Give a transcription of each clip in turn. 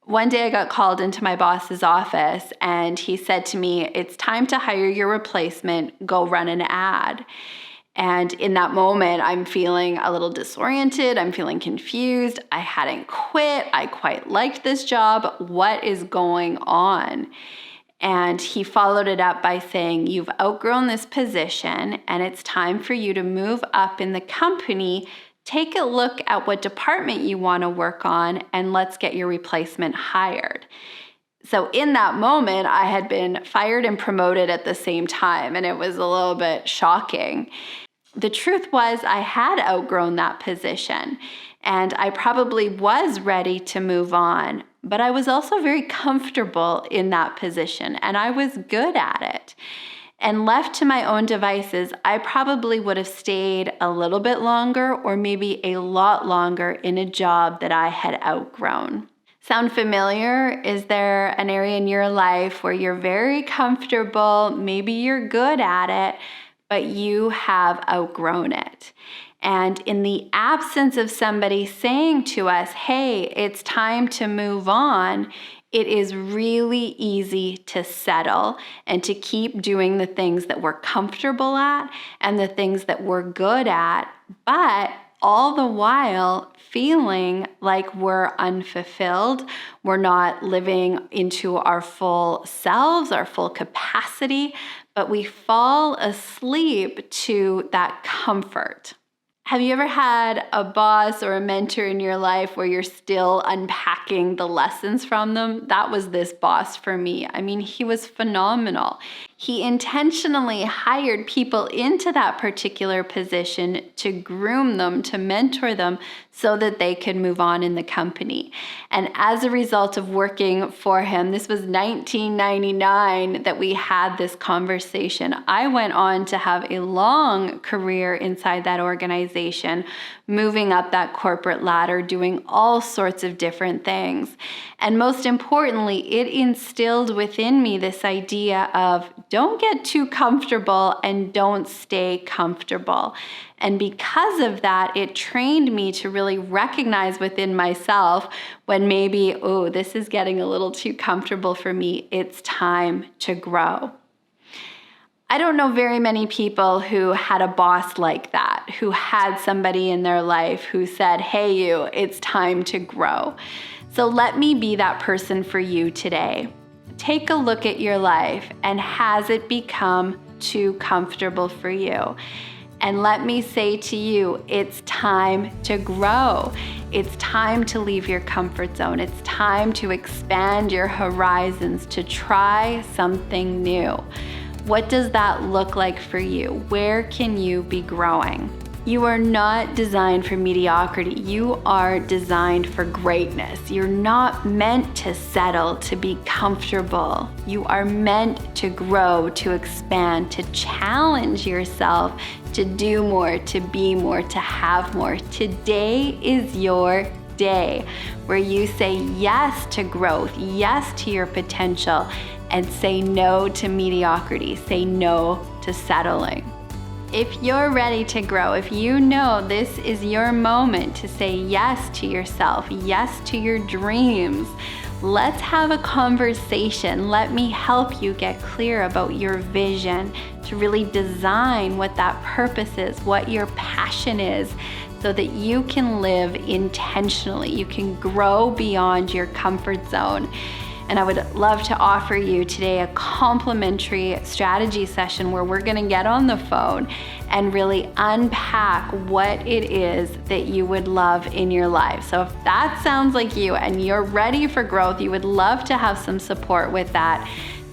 One day I got called into my boss's office and he said to me, "It's time to hire your replacement. Go run an ad." And in that moment, I'm feeling a little disoriented. I'm feeling confused. I hadn't quit. I quite liked this job. What is going on? And he followed it up by saying, "You've outgrown this position and it's time for you to move up in the company. Take a look at what department you want to work on and let's get your replacement hired." So in that moment, I had been fired and promoted at the same time, and it was a little bit shocking. The truth was I had outgrown that position, and I probably was ready to move on, but I was also very comfortable in that position, and I was good at it. And left to my own devices, I probably would have stayed a little bit longer or maybe a lot longer in a job that I had outgrown. Sound familiar? Is there an area in your life where you're very comfortable, maybe you're good at it, but you have outgrown it? And in the absence of somebody saying to us, "Hey, it's time to move on," it is really easy to settle and to keep doing the things that we're comfortable at and the things that we're good at, but all the while feeling like we're unfulfilled, we're not living into our full selves, our full capacity, but we fall asleep to that comfort. Have you ever had a boss or a mentor in your life where you're still unpacking the lessons from them? That was this boss for me. I mean, he was phenomenal. He intentionally hired people into that particular position to groom them, to mentor them so that they could move on in the company. And as a result of working for him, this was 1999 that we had this conversation. I went on to have a long career inside that organization, moving up that corporate ladder, doing all sorts of different things. And most importantly, it instilled within me this idea of don't get too comfortable and don't stay comfortable. And because of that, it trained me to really recognize within myself when maybe, oh, this is getting a little too comfortable for me. It's time to grow. I don't know very many people who had a boss like that, who had somebody in their life who said, "Hey, you, it's time to grow." So let me be that person for you today. Take a look at your life, and has it become too comfortable for you? And let me say to you, it's time to grow. It's time to leave your comfort zone. It's time to expand your horizons, to try something new. What does that look like for you? Where can you be growing? You are not designed for mediocrity. You are designed for greatness. You're not meant to settle, to be comfortable. You are meant to grow, to expand, to challenge yourself, to do more, to be more, to have more. Today is your day where you say yes to growth, yes to your potential, and say no to mediocrity, say no to settling. If you're ready to grow, if you know this is your moment to say yes to yourself, yes to your dreams, let's have a conversation. Let me help you get clear about your vision, to really design what that purpose is, what your passion is, so that you can live intentionally. You can grow beyond your comfort zone. And I would love to offer you today a complimentary strategy session where we're gonna get on the phone and really unpack what it is that you would love in your life. So if that sounds like you and you're ready for growth, you would love to have some support with that,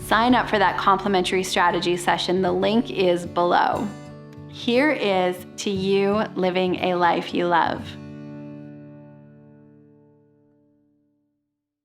sign up for that complimentary strategy session. The link is below. Here is to you living a life you love.